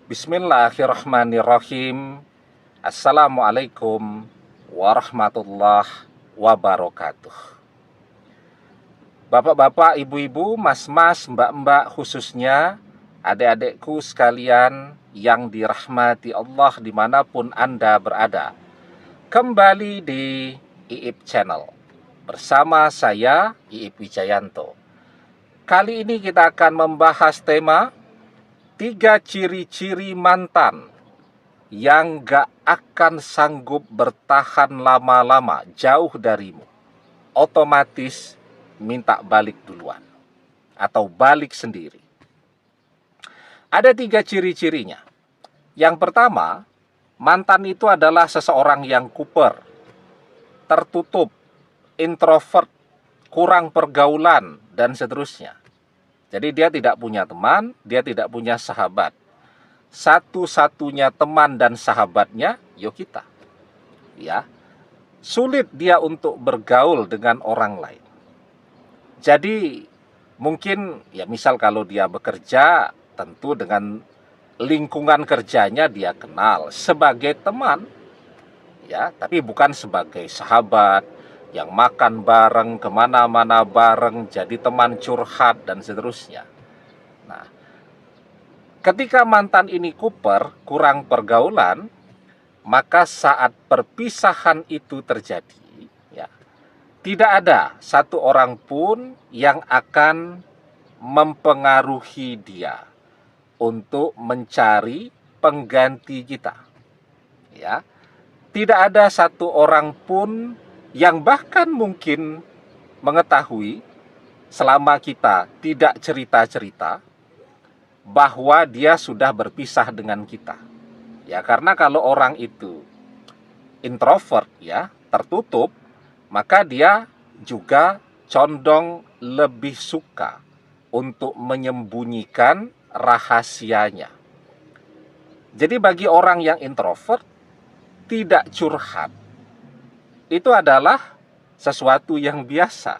Bismillahirrahmanirrahim. Assalamualaikum warahmatullahi wabarakatuh. Bapak-bapak, ibu-ibu, mas-mas, mbak-mbak, khususnya adik-adikku sekalian yang dirahmati Allah dimanapun Anda berada. Kembali di IIP Channel bersama saya, IIP Wijayanto. Kali ini kita akan membahas tema 3 ciri-ciri mantan yang gak akan sanggup bertahan lama-lama jauh darimu. Otomatis minta balik duluan atau balik sendiri. Ada 3 ciri-cirinya. Yang pertama, mantan itu adalah seseorang yang kuper, tertutup, introvert, kurang pergaulan, dan seterusnya. Jadi dia tidak punya teman, dia tidak punya sahabat. Satu-satunya teman dan sahabatnya, kita. Ya, sulit dia untuk bergaul dengan orang lain. Jadi mungkin ya misal kalau dia bekerja, tentu dengan lingkungan kerjanya dia kenal sebagai teman, ya, tapi bukan sebagai sahabat yang makan bareng, kemana-mana bareng, jadi teman curhat, dan seterusnya. Nah, ketika mantan ini kuper, kurang pergaulan, maka saat perpisahan itu terjadi, ya, tidak ada satu orang pun yang akan mempengaruhi dia untuk mencari pengganti kita. Ya, tidak ada satu orang pun yang bahkan mungkin mengetahui selama kita tidak cerita-cerita bahwa dia sudah berpisah dengan kita. Ya, karena kalau orang itu introvert, ya, tertutup, maka dia juga condong lebih suka untuk menyembunyikan rahasianya. Jadi bagi orang yang introvert, tidak curhat itu adalah sesuatu yang biasa.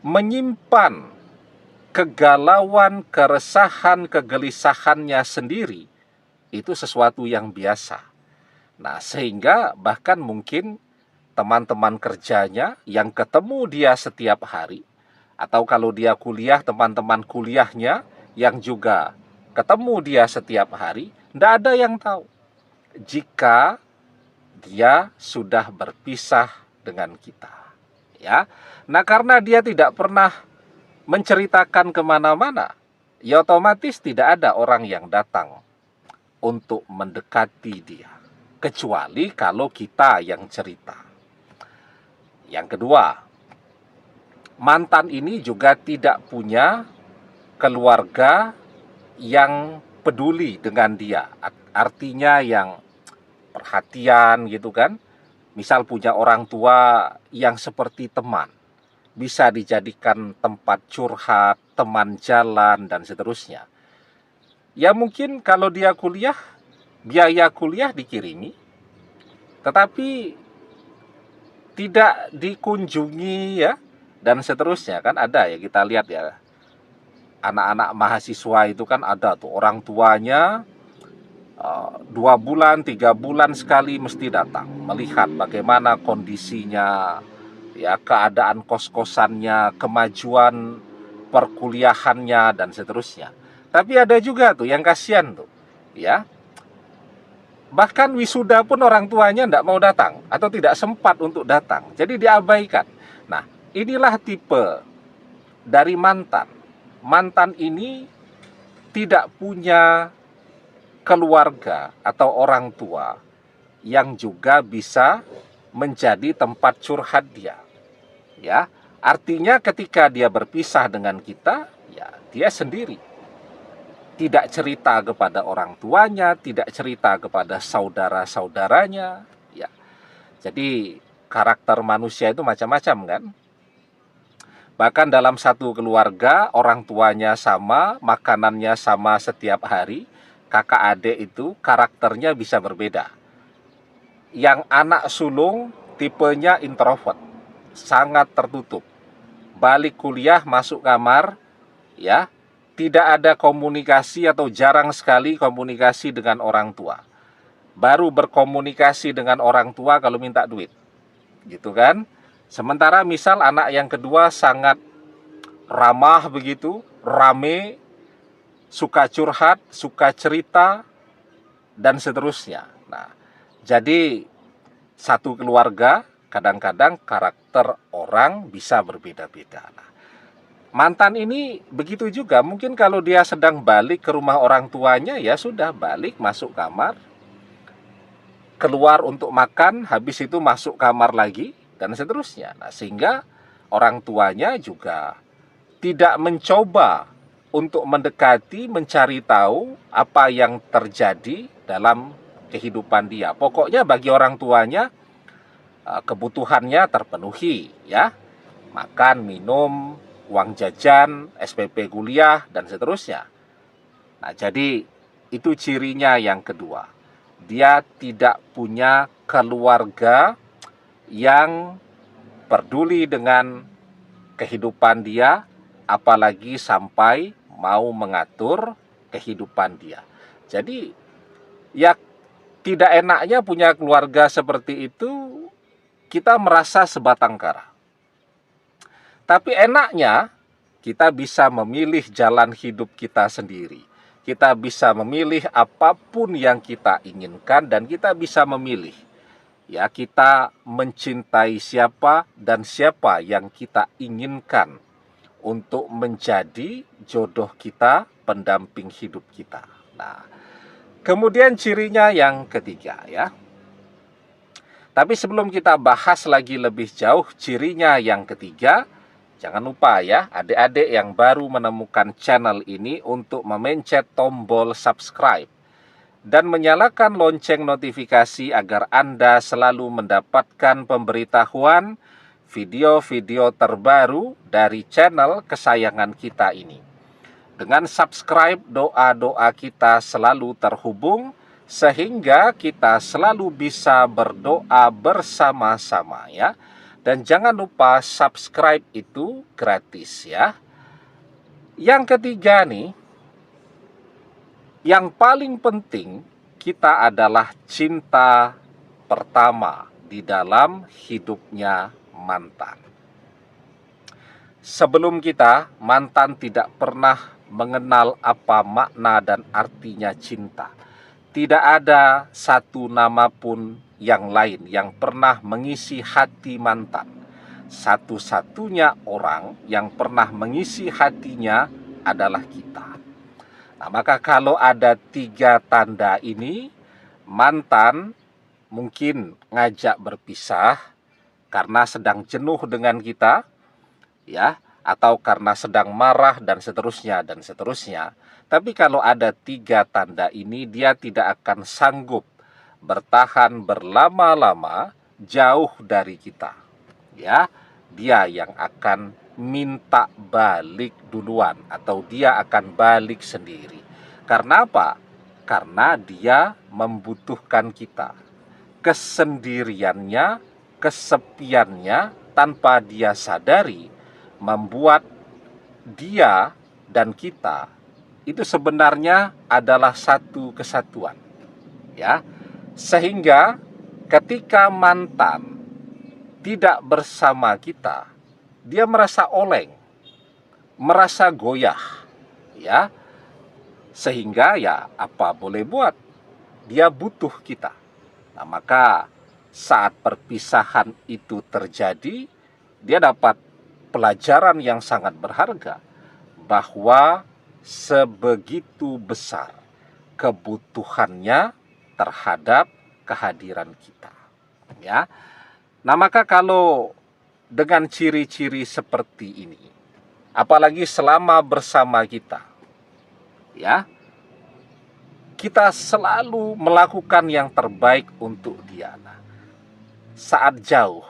Menyimpan kegalauan, keresahan, kegelisahannya sendiri itu sesuatu yang biasa. Nah, sehingga bahkan mungkin teman-teman kerjanya yang ketemu dia setiap hari, atau kalau dia kuliah, teman-teman kuliahnya yang juga ketemu dia setiap hari, tidak ada yang tahu jika dia sudah berpisah dengan kita. Ya, nah karena dia tidak pernah menceritakan kemana-mana, ya otomatis tidak ada orang yang datang untuk mendekati dia, kecuali kalau kita yang cerita. Yang kedua, mantan ini juga tidak punya keluarga yang peduli dengan dia, artinya yang perhatian gitu kan. Misal punya orang tua yang seperti teman, bisa dijadikan tempat curhat, teman jalan, dan seterusnya. Ya mungkin kalau dia kuliah, biaya kuliah dikirimi, tetapi tidak dikunjungi, ya, dan seterusnya. Kan ada ya, kita lihat ya, anak-anak mahasiswa itu kan ada tuh orang tuanya 2 bulan, 3 bulan sekali mesti datang melihat bagaimana kondisinya, ya, keadaan kos-kosannya, kemajuan perkuliahannya, dan seterusnya. Tapi ada juga tuh yang kasihan tuh, ya, bahkan wisuda pun orang tuanya tidak mau datang atau tidak sempat untuk datang, jadi diabaikan. Nah, inilah tipe dari mantan. Mantan ini tidak punya keluarga atau orang tua yang juga bisa menjadi tempat curhat dia. Ya, artinya ketika dia berpisah dengan kita, ya dia sendiri. Tidak cerita kepada orang tuanya, tidak cerita kepada saudara-saudaranya, ya. Jadi karakter manusia itu macam-macam kan? Bahkan dalam satu keluarga, orang tuanya sama, makanannya sama setiap hari, kakak adik itu karakternya bisa berbeda. Yang anak sulung tipenya introvert, sangat tertutup. Balik kuliah masuk kamar, ya, tidak ada komunikasi atau jarang sekali komunikasi dengan orang tua. Baru berkomunikasi dengan orang tua kalau minta duit, gitu kan. Sementara misal anak yang kedua sangat ramah begitu, rame, suka curhat, suka cerita, dan seterusnya. Nah, jadi satu keluarga kadang-kadang karakter orang bisa berbeda-beda. Nah, mantan ini begitu juga, mungkin kalau dia sedang balik ke rumah orang tuanya, ya sudah balik, masuk kamar, keluar untuk makan, habis itu masuk kamar lagi, dan seterusnya. Nah, sehingga orang tuanya juga tidak mencoba untuk mendekati, mencari tahu apa yang terjadi dalam kehidupan dia. Pokoknya bagi orang tuanya kebutuhannya terpenuhi, ya, makan, minum, uang jajan, SPP kuliah, dan seterusnya. Nah, jadi itu cirinya yang kedua. Dia tidak punya keluarga yang peduli dengan kehidupan dia, apalagi sampai mau mengatur kehidupan dia. Jadi, ya tidak enaknya punya keluarga seperti itu, kita merasa sebatang kara. Tapi enaknya kita bisa memilih jalan hidup kita sendiri. Kita bisa memilih apapun yang kita inginkan dan kita bisa memilih. Ya, kita mencintai siapa dan siapa yang kita inginkan untuk menjadi jodoh kita, pendamping hidup kita. Nah, kemudian cirinya yang ketiga, ya. Tapi sebelum kita bahas lagi lebih jauh cirinya yang ketiga, jangan lupa ya, adik-adik yang baru menemukan channel ini untuk memencet tombol subscribe dan menyalakan lonceng notifikasi agar Anda selalu mendapatkan pemberitahuan video-video terbaru dari channel kesayangan kita ini. Dengan subscribe, doa-doa kita selalu terhubung sehingga kita selalu bisa berdoa bersama-sama, ya. Dan jangan lupa subscribe itu gratis, ya. Yang ketiga nih, yang paling penting kita adalah cinta pertama di dalam hidupnya mantan. Sebelum kita, mantan tidak pernah mengenal apa makna dan artinya cinta. Tidak ada satu nama pun yang lain yang pernah mengisi hati mantan. Satu-satunya orang yang pernah mengisi hatinya adalah kita. Nah, maka kalau ada 3 tanda ini, mantan mungkin ngajak berpisah karena sedang jenuh dengan kita, ya, atau karena sedang marah dan seterusnya dan seterusnya. Tapi kalau ada 3 tanda ini, dia tidak akan sanggup bertahan berlama-lama jauh dari kita. Ya, dia yang akan minta balik duluan atau dia akan balik sendiri. Karena apa? Karena dia membutuhkan kita. Kesendiriannya, kesepiannya tanpa dia sadari membuat dia dan kita itu sebenarnya adalah satu kesatuan, ya. Sehingga ketika mantan tidak bersama kita, dia merasa oleng, merasa goyah, ya. Sehingga ya apa boleh buat, dia butuh kita. Nah, maka saat perpisahan itu terjadi, dia dapat pelajaran yang sangat berharga bahwa sebegitu besar kebutuhannya terhadap kehadiran kita, ya. Nah, maka kalau dengan ciri-ciri seperti ini, apalagi selama bersama kita, ya, kita selalu melakukan yang terbaik untuk dia. Nah, saat jauh,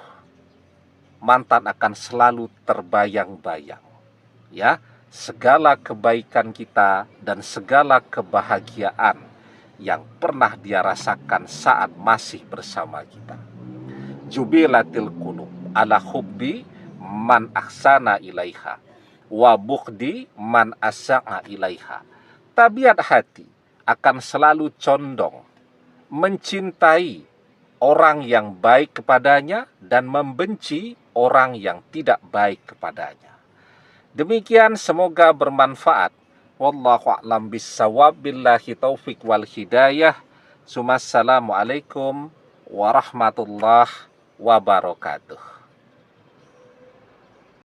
mantan akan selalu terbayang-bayang, ya, segala kebaikan kita dan segala kebahagiaan yang pernah dia rasakan saat masih bersama kita. Jubilatil qulub ala hubbi man ahsana ilaiha wa bughdi man asya'a ilaiha. Tabiat hati akan selalu condong mencintai orang yang baik kepadanya dan membenci orang yang tidak baik kepadanya. Demikian, semoga bermanfaat. Wallahu a'lam bissawab, billahi taufik wal hidayah. Assalamualaikum warahmatullahi wabarakatuh.